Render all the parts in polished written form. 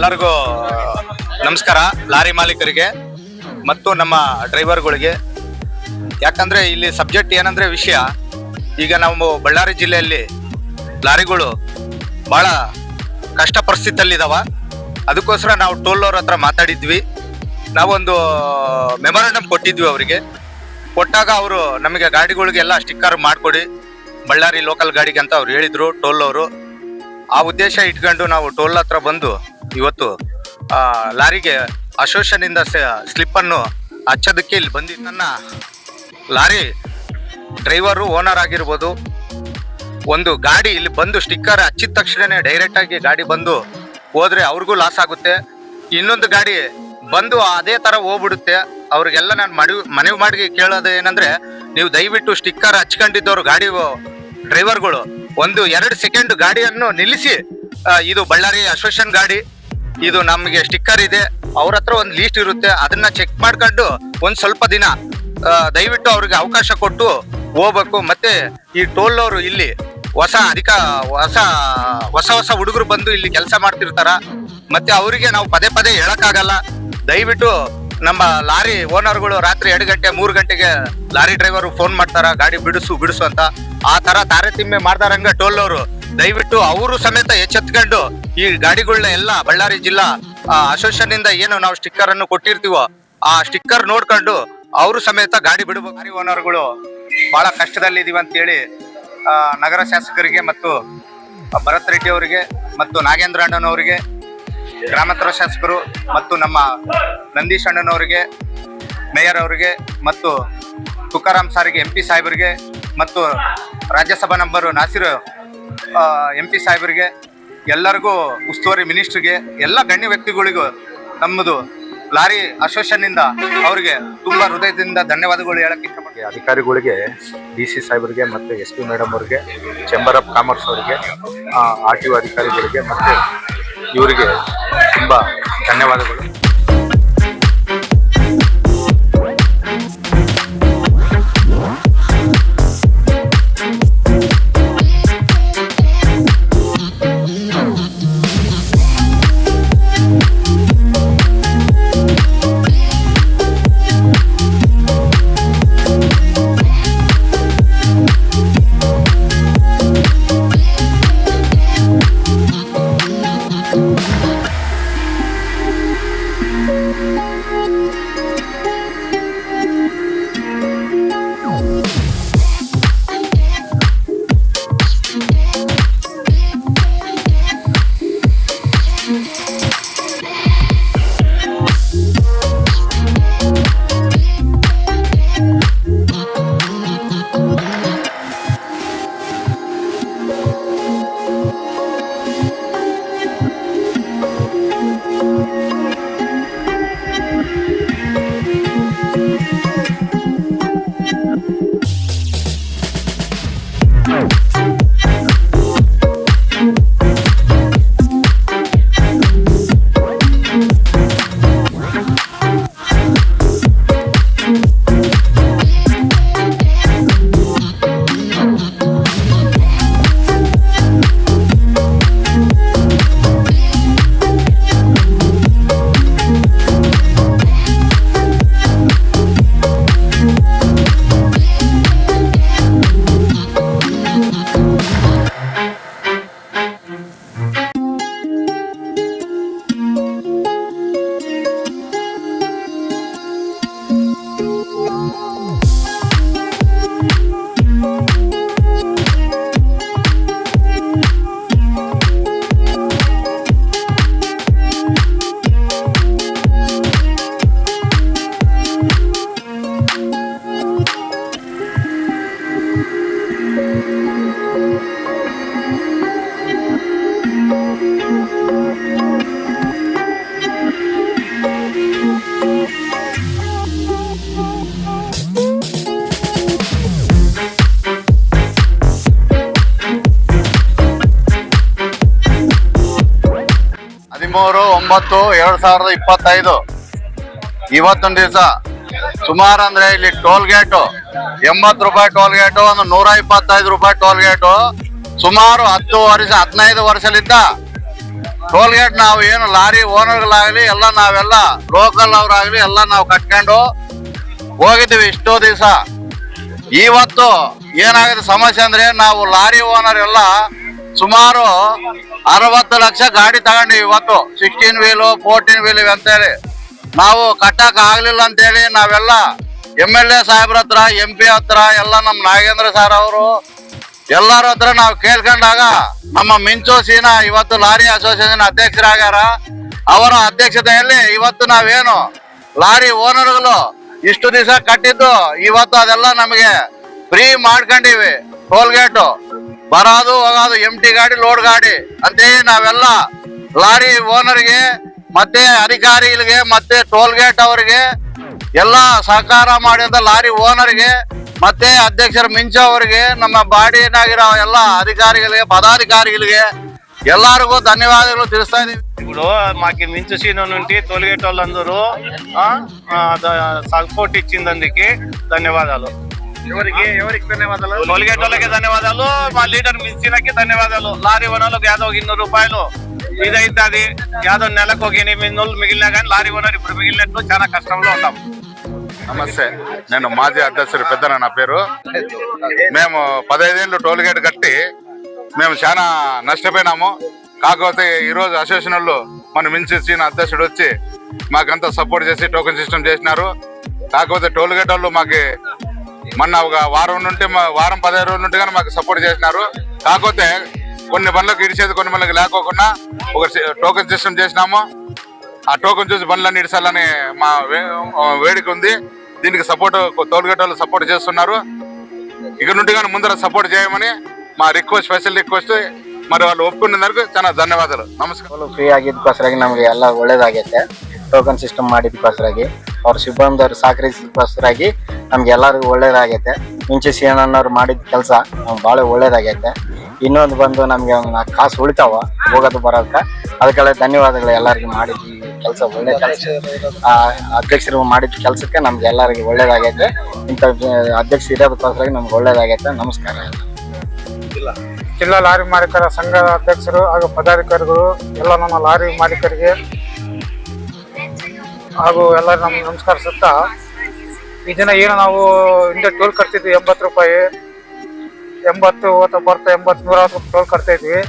ಎಲ್ಲರಿಗೂ ನಮಸ್ಕಾರ. ಲಾರಿ ಮಾಲೀಕರಿಗೆ ಮತ್ತು ನಮ್ಮ ಡ್ರೈವರ್ಗಳಿಗೆ. ಯಾಕಂದ್ರೆ ಇಲ್ಲಿ ಸಬ್ಜೆಕ್ಟ್ ಏನಂದ್ರೆ ವಿಷಯ, ಈಗ ನಾವು ಬಳ್ಳಾರಿ ಜಿಲ್ಲೆಯಲ್ಲಿ ಲಾರಿಗಳು ಬಹಳ ಕಷ್ಟ ಪರಿಸ್ಥಿತಿಯಲ್ಲಿದ್ದಾವ. ಅದಕ್ಕೋಸ್ಕರ ನಾವು ಟೋಲ್ ಅವ್ರ ಹತ್ರ ಮಾತಾಡಿದ್ವಿ. ನಾವೊಂದು ಮೆಮೊರಂಡಮ್ ಕೊಟ್ಟಿದ್ವಿ ಅವರಿಗೆ. ಕೊಟ್ಟಾಗ ಅವರು ನಮಗೆ ಗಾಡಿಗಳಿಗೆಲ್ಲ ಸ್ಟಿಕ್ಕರ್ ಮಾಡಿಕೊಡಿ ಬಳ್ಳಾರಿ ಲೋಕಲ್ ಗಾಡಿಗೆ ಅಂತ ಅವ್ರು ಹೇಳಿದ್ರು ಟೋಲ್ ಅವರು. ಆ ಉದ್ದೇಶ ಇಟ್ಕೊಂಡು ನಾವು ಟೋಲ್ ಹತ್ರ ಬಂದು ಇವತ್ತು ಲಾರಿಗೆ ಅಸೋಸಿಯೇಷನಿಂದ ಸ್ಲಿಪ್ಪನ್ನು ಹಚ್ಚೋದಕ್ಕೆ ಇಲ್ಲಿ ಬಂದಿದ್ದು. ನನ್ನ ಲಾರಿ ಡ್ರೈವರು ಓನರ್ ಆಗಿರ್ಬೋದು, ಒಂದು ಗಾಡಿ ಇಲ್ಲಿ ಬಂದು ಸ್ಟಿಕ್ಕರ್ ಹಚ್ಚಿದ ತಕ್ಷಣನೇ ಡೈರೆಕ್ಟಾಗಿ ಗಾಡಿ ಬಂದು ಹೋದರೆ ಅವ್ರಿಗೂ ಲಾಸ್ ಆಗುತ್ತೆ. ಇನ್ನೊಂದು ಗಾಡಿ ಬಂದು ಅದೇ ಥರ ಹೋಗ್ಬಿಡುತ್ತೆ. ಅವ್ರಿಗೆಲ್ಲ ನಾನು ಮನವಿ ಮಾಡಿ ಕೇಳೋದು ಏನಂದರೆ, ನೀವು ದಯವಿಟ್ಟು ಸ್ಟಿಕ್ಕರ್ ಹಚ್ಕೊಂಡಿದ್ದವರು ಗಾಡಿ ಡ್ರೈವರ್ಗಳು 1-2 ಸೆಕೆಂಡ್ ಗಾಡಿಯನ್ನು ನಿಲ್ಲಿಸಿ, ಇದು ಬಳ್ಳಾರಿ ಅಸೋಸಿಯೇಷನ್ ಗಾಡಿ, ಇದು ನಮಗೆ ಸ್ಟಿಕ್ಕರ್ ಇದೆ, ಅವ್ರ ಹತ್ರ ಒಂದು ಲೀಸ್ಟ್ ಇರುತ್ತೆ, ಅದನ್ನ ಚೆಕ್ ಮಾಡ್ಕೊಂಡು ಒಂದು ಸ್ವಲ್ಪ ದಿನ ದಯವಿಟ್ಟು ಅವ್ರಿಗೆ ಅವಕಾಶ ಕೊಟ್ಟು ಹೋಗ್ಬೇಕು. ಮತ್ತೆ ಈ ಟೋಲ್ ಅವರು ಇಲ್ಲಿ ಹೊಸ ಹುಡುಗರು ಬಂದು ಇಲ್ಲಿ ಕೆಲಸ ಮಾಡ್ತಿರ್ತಾರ. ಮತ್ತೆ ಅವರಿಗೆ ನಾವು ಪದೇ ಪದೇ ಹೇಳಕ್ಕಾಗಲ್ಲ. ದಯವಿಟ್ಟು ನಮ್ಮ ಲಾರಿ ಓನರ್ಗಳು ರಾತ್ರಿ 2 ಗಂಟೆ 3 ಗಂಟೆಗೆ ಲಾರಿ ಡ್ರೈವರ್ ಫೋನ್ ಮಾಡ್ತಾರ, ಗಾಡಿ ಬಿಡಿಸು ಅಂತ. ಆ ತರ ತಾರತಮ್ಯ ಮಾಡ್ದಾರಂಗ ಟೋಲ್ ಅವರು ದಯವಿಟ್ಟು ಅವರು ಸಮೇತ ಎಚ್ಚೆತ್ಕೊಂಡು ಈ ಗಾಡಿಗಳನ್ನ ಎಲ್ಲ ಬಳ್ಳಾರಿ ಜಿಲ್ಲಾ ಅಸೋಸಿಯೇಷನ್ ಇಂದ ಏನು ನಾವು ಸ್ಟಿಕ್ಕರ್ ಅನ್ನು ಕೊಟ್ಟಿರ್ತೀವೋ ಆ ಸ್ಟಿಕ್ಕರ್ ನೋಡ್ಕೊಂಡು ಅವರು ಸಮೇತ ಗಾಡಿ ಬಿಡಬೇಕು. ಲಾರಿ ಓನರ್ಗಳು ಬಹಳ ಕಷ್ಟದಲ್ಲಿದ್ದೀವಿ ಅಂತೇಳಿ ನಗರ ಶಾಸಕರಿಗೆ ಮತ್ತು ಭರತ್ ರೆಡ್ಡಿ ಅವರಿಗೆ ಮತ್ತು ನಾಗೇಂದ್ರ ಅಣ್ಣನವರಿಗೆ, ಗ್ರಾಮಾಂತರ ಶಾಸಕರು ಮತ್ತು ನಮ್ಮ ನಂದೀಶ್ ಅಣ್ಣನವರಿಗೆ, ಮೇಯರ್ ಅವರಿಗೆ ಮತ್ತು ತುಕಾರಾಮ್ ಸಾರಿಗೆ MP ಸಾಹೇಬರಿಗೆ ಮತ್ತು ರಾಜ್ಯಸಭಾ ನಂಬರು ನಾಸಿರ್ MP ಸಾಹೇಬರಿಗೆ, ಎಲ್ಲರಿಗೂ ಉಸ್ತುವಾರಿ ಮಿನಿಸ್ಟ್ರಿಗೆ, ಎಲ್ಲ ಗಣ್ಯ ವ್ಯಕ್ತಿಗಳಿಗೂ ನಮ್ಮದು ಲಾರಿ ಅಸೋಸಿಯೇಷನ್ ಇಂದ ಅವರಿಗೆ ತುಂಬಾ ಹೃದಯದಿಂದ ಧನ್ಯವಾದಗಳು ಹೇಳಕ್ಕೆ ಇಷ್ಟಪಡ್ತೀನಿ. ಅಧಿಕಾರಿಗಳಿಗೆ, DC ಸಾಹೇಬರಿಗೆ ಮತ್ತು SP ಮೇಡಮ್ ಅವರಿಗೆ, ಚೇಂಬರ್ ಆಫ್ ಕಾಮರ್ಸ್ ಅವರಿಗೆ, RTO ಅಧಿಕಾರಿಗಳಿಗೆ ಮತ್ತು ಇವರಿಗೆ ತುಂಬಾ ಧನ್ಯವಾದಗಳು. ಮತ್ತು 2025 ಇವತ್ತೊಂದು ದಿವಸ ಸುಮಾರು ಅಂದ್ರೆ ಇಲ್ಲಿ ಟೋಲ್ ಗೇಟು 80 ರೂಪಾಯಿ ಟೋಲ್ ಗೇಟು, ಒಂದು 125 ರೂಪಾಯಿ ಟೋಲ್ ಗೇಟು ಸುಮಾರು 10 ವರ್ಷ 15 ವರ್ಷದಿಂದ ಟೋಲ್ ಗೇಟ್ ನಾವು ಏನು ಲಾರಿ ಓನರ್ಗಳಾಗ್ಲಿ ಎಲ್ಲ ನಾವೆಲ್ಲ ಲೋಕಲ್ ಅವ್ರಾಗ್ಲಿ ಎಲ್ಲ ನಾವು ಕಟ್ಕೊಂಡು ಹೋಗಿದ್ದೀವಿ ಇಷ್ಟೋ ದಿವಸ. ಇವತ್ತು ಏನಾಗಿದೆ ಸಮಸ್ಯೆ ಅಂದ್ರೆ ನಾವು ಲಾರಿ ಓನರ್ ಎಲ್ಲ ಸುಮಾರು 60 ಲಕ್ಷ ಗಾಡಿ ತಗೊಂಡಿವಿ ಇವತ್ತು. 16 ವೀಲು 14 ವೀಲ್ ಅಂತೇಳಿ ನಾವು ಕಟ್ಟಕ್ ಆಗ್ಲಿಲ್ಲ ಅಂತೇಳಿ ನಾವೆಲ್ಲ MLA ಸಾಹೇಬ್ರ ಹತ್ರ MP ಹತ್ರ ಎಲ್ಲ ನಮ್ಮ ನಾಗೇಂದ್ರ ಸರ್ ಅವರು ಎಲ್ಲರ ಹತ್ರ ನಾವು ಕೇಳ್ಕೊಂಡಾಗ ನಮ್ಮ ಮಿಂಚು ಸೀನಾ ಇವತ್ತು ಲಾರಿ ಅಸೋಸಿಯೇಷನ್ ಅಧ್ಯಕ್ಷರಾಗ್ಯಾರ. ಅವರ ಅಧ್ಯಕ್ಷತೆಯಲ್ಲಿ ಇವತ್ತು ನಾವೇನು ಲಾರಿ ಓನರ್ಗಳು ಇಷ್ಟು ದಿವಸ ಕಟ್ಟಿದ್ದು ಇವತ್ತು ಅದೆಲ್ಲ ನಮಗೆ ಫ್ರೀ ಮಾಡ್ಕೊಂಡಿವಿ. ಟೋಲ್ ಗೇಟು ಬರೋದು ಹೋಗೋದು MT ಗಾಡಿ ಲೋಡ್ ಗಾಡಿ ಅಂತೇಳಿ ನಾವೆಲ್ಲ ಲಾರಿ ಓನರ್ಗೆ ಮತ್ತೆ ಅಧಿಕಾರಿಗಳಿಗೆ ಮತ್ತೆ ಟೋಲ್ ಗೇಟ್ ಅವರಿಗೆ ಎಲ್ಲ ಸಹಕಾರ ಮಾಡಿದ ಲಾರಿ ಓನರ್ಗೆ ಮತ್ತೆ ಅಧ್ಯಕ್ಷರ ಮಿಂಚು ಅವರಿಗೆ ನಮ್ಮ ಬಾಡಿನಾಗಿರೋ ಎಲ್ಲ ಅಧಿಕಾರಿಗಳಿಗೆ పదాధికాರಿಗಳಿಗೆ ಎಲ್ಲರಿಗೂ ధన్యవాదాలు తెలుస్తా ಇದೀವಿ. ఇప్పుడు మాకు మించు సీను నుండి తోలిగేట్ వాళ్ళందరూ సపోర్ట్ ఇచ్చిందందుకు ధన్యవాదాలు. ఎవరికి ధన్యవాదాలు? టోల్గేట్ వాళ్ళకి ధన్యవాదాలు, మా లీడర్ మించినకి ధన్యవాదాలు. లారీ ఓనర్లకు యాదో 200 రూపాయలు ఇదైతుంది. యాదో నెలకు 800 మిగిలినా కానీ లారీ ఓనర్ ఇప్పుడు మిగిలినట్టు చాలా కష్టంలో ఉన్నాం. నమస్తే, నేను మాజీ అధ్యక్షుడు పెద్దన నా పేరు. మేము 15 ఏళ్ళు టోల్ గేట్ కట్టి మేము చాలా నష్టపోయినాము. కాకపోతే ఈరోజు అసోసియేషన్ వాళ్ళు మన మించి అధ్యక్షుడు వచ్చి మాకంతా సపోర్ట్ చేసి టోకెన్ సిస్టమ్ చేసినారు. కాకపోతే టోల్ గేట్ వాళ్ళు మాకు మొన్న ఒక వారం 15 రోజుల నుండి కానీ మాకు సపోర్ట్ చేసినారు. కాకపోతే కొన్ని బండ్లకు ఇడిచేది కొన్ని బండ్లకు లేకోకుండా ఒక టోకెన్ సిస్టమ్ చేసినాము. ఆ టోకెన్ చూసి బండ్లన్నీ ఇడిచాలని మా వేడిక ఉంది. దీనికి సపోర్ట్ టోల్ గేట్ వాళ్ళు సపోర్ట్ చేస్తున్నారు. ఇక నుండి కానీ ముందర సపోర్ట్ చేయమని మా ರಿಕ್ವೆಸ್ಟ್, ಸ್ಪೆಷಲ್ ರಿಕ್ವೆಸ್ಟ್. మరి వాళ్ళు ಒಪ್ಕೊಂಡಿದ್ದಕ್ಕೆ ಚೆನ್ನಾಗಿ ಧನ್ಯವಾದಗಳು. ನಮಸ್ಕಾರ. ಫ್ರೀ ಆಗಿದ್ದಕ್ಕೋಸ್ಕರಾಗಿ ನಮಗೆ ಎಲ್ಲ ಒಳ್ಳೇದಾಗೈತೆ. ಟೋಕನ್ ಸಿಸ್ಟಮ್ ಮಾಡಿದ್ದಕ್ಕೋಸ್ಕರಾಗಿ ಅವ್ರ ಸಿಬ್ಬಂದಿಯವರು ಸಹಕರಿಸಿದಕ್ಕೋಸ್ಕರಾಗಿ ನಮ್ಗೆ ಎಲ್ಲರಿಗೂ ಒಳ್ಳೇದಾಗೈತೆ. ಮುಂಚೆ ಸಿಎನಣ್ಣವ್ರು ಮಾಡಿದ ಕೆಲಸ ನಮ್ಗೆ ಭಾಳ ಒಳ್ಳೇದಾಗೈತೆ. ಇನ್ನೊಂದು ಬಂದು ನಮಗೆ ಕಾಸು ಉಳಿತಾವ ಹೋಗೋದು ಬರೋದಕ್ಕೆ. ಅದಕ್ಕೆಲ್ಲ ಧನ್ಯವಾದಗಳು. ಎಲ್ಲರಿಗೂ ಮಾಡಿದ್ವಿ ಕೆಲಸ ಒಳ್ಳೆ ಕೆಲಸ. ಅಧ್ಯಕ್ಷರು ಮಾಡಿದ ಕೆಲಸಕ್ಕೆ ನಮ್ಗೆ ಎಲ್ಲರಿಗೂ ಒಳ್ಳೇದಾಗೈತೆ. ಇಂಥ ಅಧ್ಯಕ್ಷ ಇರೋದಕ್ಕೋಸ್ಕರಾಗಿ ನಮ್ಗೆ ಒಳ್ಳೇದಾಗೈತೆ. ನಮಸ್ಕಾರ. ಜಿಲ್ಲಾ ಲಾರಿ ಮಾಲೀಕರ ಸಂಘದ ಅಧ್ಯಕ್ಷರು ಹಾಗೂ ಪದಾಧಿಕಾರಿಗಳು ಎಲ್ಲ ನಮ್ಮ ಲಾರಿ ಮಾಲೀಕರಿಗೆ ಹಾಗೂ ಎಲ್ಲರೂ ನಮ್ಗೆ ನಮಸ್ಕರಿಸುತ್ತಾ, ಈ ದಿನ ಏನು ನಾವು ಹಿಂದೆ ಟೋಲ್ ಕಟ್ತಿದ್ವಿ 80 ರೂಪಾಯಿ, 80 ಬರ್ತಾ 100 ಟೋಲ್ ಕಟ್ತಾ ಇದ್ವಿ.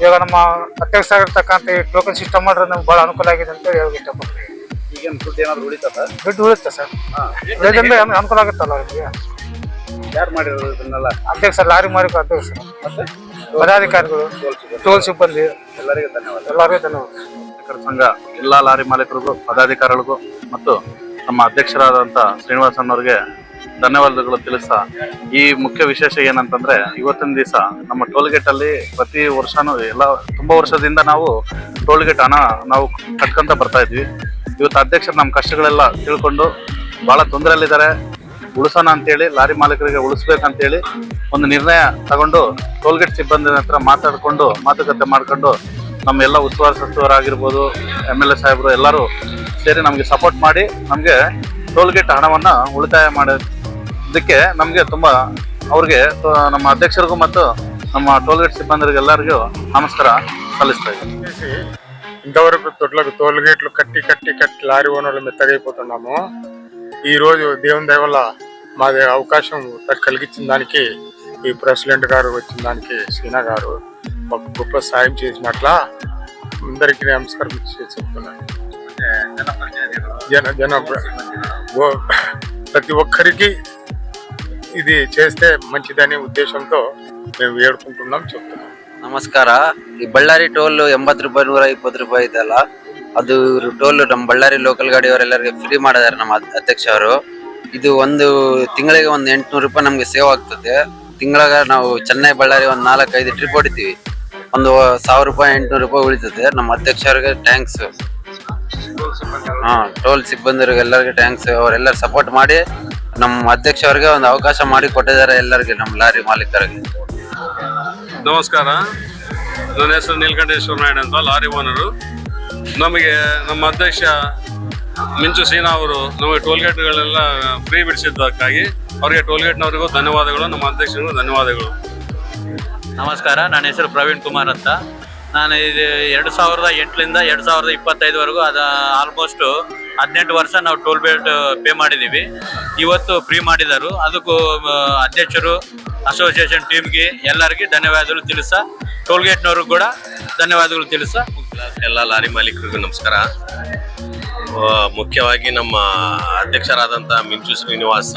ಇವಾಗ ನಮ್ಮ ಅಧ್ಯಕ್ಷ ಆಗಿರ್ತಕ್ಕಂಥ ಈ ಟೋಕನ್ ಸಿಸ್ಟಮ್ ಮಾಡಿದ್ರೆ ನಮ್ಗೆ ಭಾಳ ಅನುಕೂಲ ಆಗಿದೆ ಅಂತ ಹೇಳಿ ಇಷ್ಟಪಡ್ತೀವಿ. ಈಗೇನು ದುಡ್ಡು ಏನಾದ್ರು ಉಳಿತದ? ದುಡ್ಡು ಉಳಿಯುತ್ತೆ ಸರ್. ಉಳಿದ್ರೆ ಅನುಕೂಲ ಆಗುತ್ತಲ್ಲ ಅವ್ರಿಗೆ. ಯಾರು ಮಾಡಿರೋದು ಇದನ್ನೆಲ್ಲ? ಅಧ್ಯಕ್ಷ ಲಾರಿ ಮಾಲೀಕ ಅಧ್ಯಕ್ಷರು, ಪದಾಧಿಕಾರಿಗಳು, ಟೋಲ್ ಸಿಬ್ಬಂದಿ ಎಲ್ಲರಿಗೂ ಧನ್ಯವಾದ. ಎಲ್ಲರಿಗೂ ಧನ್ಯವಾದ. ಸಂಘ ಎಲ್ಲ ಲಾರಿ ಮಾಲೀಕರಿಗೂ ಪದಾಧಿಕಾರಿಗಳಿಗೂ ಮತ್ತು ನಮ್ಮ ಅಧ್ಯಕ್ಷರಾದಂಥ ಶ್ರೀನಿವಾಸನ್ನವ್ರಿಗೆ ಧನ್ಯವಾದಗಳು ತಿಳಿಸ್ತಾ, ಈ ಮುಖ್ಯ ವಿಶೇಷ ಏನಂತಂದ್ರೆ ಇವತ್ತಿನ ದಿವಸ ನಮ್ಮ ಟೋಲ್ಗೇಟ್ ಅಲ್ಲಿ ಪ್ರತಿ ವರ್ಷನೂ ಎಲ್ಲ ತುಂಬಾ ವರ್ಷದಿಂದ ನಾವು ಟೋಲ್ಗೇಟ್ ಹಣ ನಾವು ಕಟ್ಕೊಂತ ಬರ್ತಾ ಇದ್ವಿ. ಇವತ್ತು ಅಧ್ಯಕ್ಷರು ನಮ್ಮ ಕಷ್ಟಗಳೆಲ್ಲ ತಿಳ್ಕೊಂಡು ಬಹಳ ತೊಂದರೆಯಲ್ಲಿದ್ದಾರೆ, ಉಳಿಸೋಣ ಅಂತೇಳಿ ಲಾರಿ ಮಾಲೀಕರಿಗೆ ಉಳಿಸ್ಬೇಕಂತೇಳಿ ಒಂದು ನಿರ್ಣಯ ತಗೊಂಡು ಟೋಲ್ಗೇಟ್ ಸಿಬ್ಬಂದಿ ಹತ್ರ ಮಾತುಕತೆ ಮಾಡ್ಕೊಂಡು ನಮ್ಮೆಲ್ಲ ಉಸ್ತುವಾರಿ ಸಚಿವರಾಗಿರ್ಬೋದು, MLA ಸಾಹೇಬರು ಎಲ್ಲರೂ ಸೇರಿ ನಮಗೆ ಸಪೋರ್ಟ್ ಮಾಡಿ ನಮಗೆ ಟೋಲ್ಗೇಟ್ ಹಣವನ್ನು ಉಳಿತಾಯ ಮಾಡೋದಕ್ಕೆ ನಮಗೆ ತುಂಬ ಅವ್ರಿಗೆ ನಮ್ಮ ಅಧ್ಯಕ್ಷರಿಗೂ ಮತ್ತು ನಮ್ಮ ಟೋಲ್ಗೇಟ್ సిబ్బందికి ಎಲ್ಲರಿಗೂ నమస్కార సల్లిస్తా ఇದ್ದೀನಿ. ఇంతవరకు తొట్లకు టోల్ గేట్లు కట్టి లారీ ఓనర్లు మెత్తగైపోతున్నాము. ఈ రోజు దేవుని దయ వల్ల మాది అవకాశం కలిగించిన దానికి ఈ ప్రెసిడెంట్ గారు వచ్చిన దానికి సీనా గారు మాకు గొప్ప సాయం చేసినట్ల అందరికీ నమస్కారం చెప్తున్నాను. ప్రతి ఒక్కరికి ఇది చేస్తే మంచిదనే ఉద్దేశంతో మేము వేడుకుంటున్నాం, చెప్తున్నాం. ನಮಸ್ಕಾರ. ಈ ಬಳ್ಳಾರಿ ಟೋಲ್ 80 ರೂಪಾಯಿ 120 ರೂಪಾಯಿ ಇದೆಲ್ಲ, ಅದು ಟೋಲ್ ನಮ್ಮ ಬಳ್ಳಾರಿ ಲೋಕಲ್ ಗಾಡಿಯವರೆಲ್ಲರಿಗೆ ಫ್ರೀ ಮಾಡಿದ್ದಾರೆ ನಮ್ಮ ಅಧ್ಯಕ್ಷ ಅವರು. ಇದು ಒಂದು ತಿಂಗಳಿಗೆ ಒಂದು 800 ರೂಪಾಯಿ ನಮ್ಗೆ ಸೇವ್ ಆಗ್ತದೆ. ತಿಂಗಳಾಗ ನಾವು ಚೆನ್ನೈ ಬಳ್ಳಾರಿ ಒಂದು 4-5 ಟ್ರಿಪ್ ಹೊಡಿತೀವಿ. ಒಂದು 1000 ರೂಪಾಯಿ 800 ರೂಪಾಯಿ ಉಳಿತದೆ. ನಮ್ಮ ಅಧ್ಯಕ್ಷರಿಗೆ ಥ್ಯಾಂಕ್ಸ್. ಟೋಲ್ ಸಿಬ್ಬಂದಿರಿಗೆ ಎಲ್ಲರಿಗೆ ಥ್ಯಾಂಕ್ಸ್. ಅವರೆಲ್ಲರೂ ಸಪೋರ್ಟ್ ಮಾಡಿ ನಮ್ಮ ಅಧ್ಯಕ್ಷ ಅವರಿಗೆ ಒಂದು ಅವಕಾಶ ಮಾಡಿ ಕೊಟ್ಟಿದ್ದಾರೆ ಎಲ್ಲರಿಗೆ, ನಮ್ಮ ಲಾರಿ ಮಾಲೀಕರಿಗೆ. ನಮಸ್ಕಾರ, ನನ್ನ ಹೆಸರು ನೀಲಕಂಠೇಶ್ವರ ನಾಯ್ಡು ಅಂತ, ಲಾರಿ ಓನರು. ನಮಗೆ ನಮ್ಮ ಅಧ್ಯಕ್ಷ ಮಿಂಚು ಸೀನಾ ಅವರು ನಮಗೆ ಟೋಲ್ಗೇಟ್ಗಳೆಲ್ಲ ಫ್ರೀ ಬಿಡಿಸಿದ್ದಕ್ಕಾಗಿ ಅವರಿಗೆ ಟೋಲ್ಗೇಟ್ನವರಿಗೂ ಧನ್ಯವಾದಗಳು, ನಮ್ಮ ಅಧ್ಯಕ್ಷರಿಗೂ ಧನ್ಯವಾದಗಳು. ನಮಸ್ಕಾರ, ನನ್ನ ಹೆಸರು ಪ್ರವೀಣ್ ಕುಮಾರ್ ಅಂತ. ನಾನು ಇದು 2008ರಿಂದ 2025ವರೆಗೂ ಅದು ಆಲ್ಮೋಸ್ಟ್ 18 ವರ್ಷ ನಾವು ಟೋಲ್ ಗೇಟ್ ಪೇ ಮಾಡಿದ್ದೀವಿ. ಇವತ್ತು ಫ್ರೀ ಮಾಡಿದರು. ಅದಕ್ಕೂ ಅಧ್ಯಕ್ಷರು, ಅಸೋಸಿಯೇಷನ್ ಟೀಮ್ಗೆ ಎಲ್ಲರಿಗೆ ಧನ್ಯವಾದಗಳು ತಿಳಿಸ, ಟೋಲ್ ಗೇಟ್ನವ್ರಿಗೂ ಕೂಡ ಧನ್ಯವಾದಗಳು ತಿಳಿಸ. ಎಲ್ಲ ಲಾರಿ ಮಾಲೀಕರಿಗೂ ನಮಸ್ಕಾರ. ಮುಖ್ಯವಾಗಿ ನಮ್ಮ ಅಧ್ಯಕ್ಷರಾದಂಥ ಮಿಂಚು ಶ್ರೀನಿವಾಸ್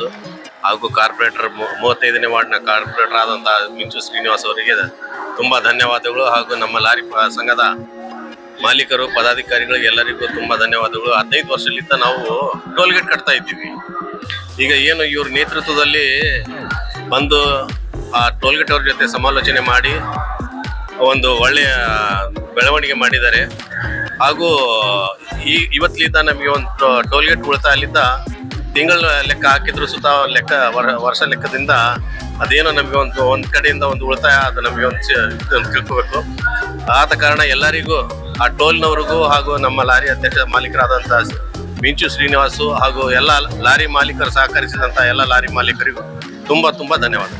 ಹಾಗೂ ಕಾರ್ಪೊರೇಟರ್ 35ನೇ ವಾರ್ಡ್ನ ಕಾರ್ಪೊರೇಟರ್ ಆದಂಥ ಮಿಂಚು ಶ್ರೀನಿವಾಸ್ ಅವರಿಗೆ ತುಂಬ ಧನ್ಯವಾದಗಳು. ಹಾಗೂ ನಮ್ಮ ಲಾರಿ ಸಂಘದ ಮಾಲೀಕರು, ಪದಾಧಿಕಾರಿಗಳಿಗೆ ಎಲ್ಲರಿಗೂ ತುಂಬ ಧನ್ಯವಾದಗಳು. 15 ವರ್ಷದಿಂದ ನಾವು ಟೋಲ್ ಗೇಟ್ ಕಟ್ತಾ ಇದ್ದೀವಿ. ಈಗ ಏನು ಇವ್ರ ನೇತೃತ್ವದಲ್ಲಿ ಬಂದು ಆ ಟೋಲ್ ಗೇಟ್ ಅವ್ರ ಜೊತೆ ಸಮಾಲೋಚನೆ ಮಾಡಿ ಒಂದು ಒಳ್ಳೆಯ ಬೆಳವಣಿಗೆ ಮಾಡಿದ್ದಾರೆ. ಹಾಗೂ ಇವತ್ತಿನಿಂದ ನಮಗೆ ಒಂದು ಟೋಲ್ ಗೇಟ್ ಉಳಿತಾಯಲಿಂದ ತಿಂಗಳ ಲೆಕ್ಕ ಹಾಕಿದ್ರು ಸುತ್ತ ಲೆಕ್ಕ ವರ್ಷ ಲೆಕ್ಕದಿಂದ ಅದೇನೋ ನಮಗೆ ಒಂದು ಕಡೆಯಿಂದ ಒಂದು ಉಳಿತಾಯ ಅದು ನಮಗೆ ಒಂದು ತಿಳ್ಕೋಬೇಕು. ಆದ ಕಾರಣ ಎಲ್ಲರಿಗೂ, ಆ ಟೋಲ್ನವ್ರಿಗೂ ಹಾಗೂ ನಮ್ಮ ಲಾರಿ ಅಧ್ಯಕ್ಷ ಮಾಲೀಕರಾದಂಥ ಮಿಂಚು ಶ್ರೀನಿವಾಸು ಹಾಗೂ ಎಲ್ಲ ಲಾರಿ ಮಾಲೀಕರು ಸಹಕರಿಸಿದಂಥ ಎಲ್ಲ ಲಾರಿ ಮಾಲೀಕರಿಗೂ ತುಂಬ ತುಂಬ ಧನ್ಯವಾದ.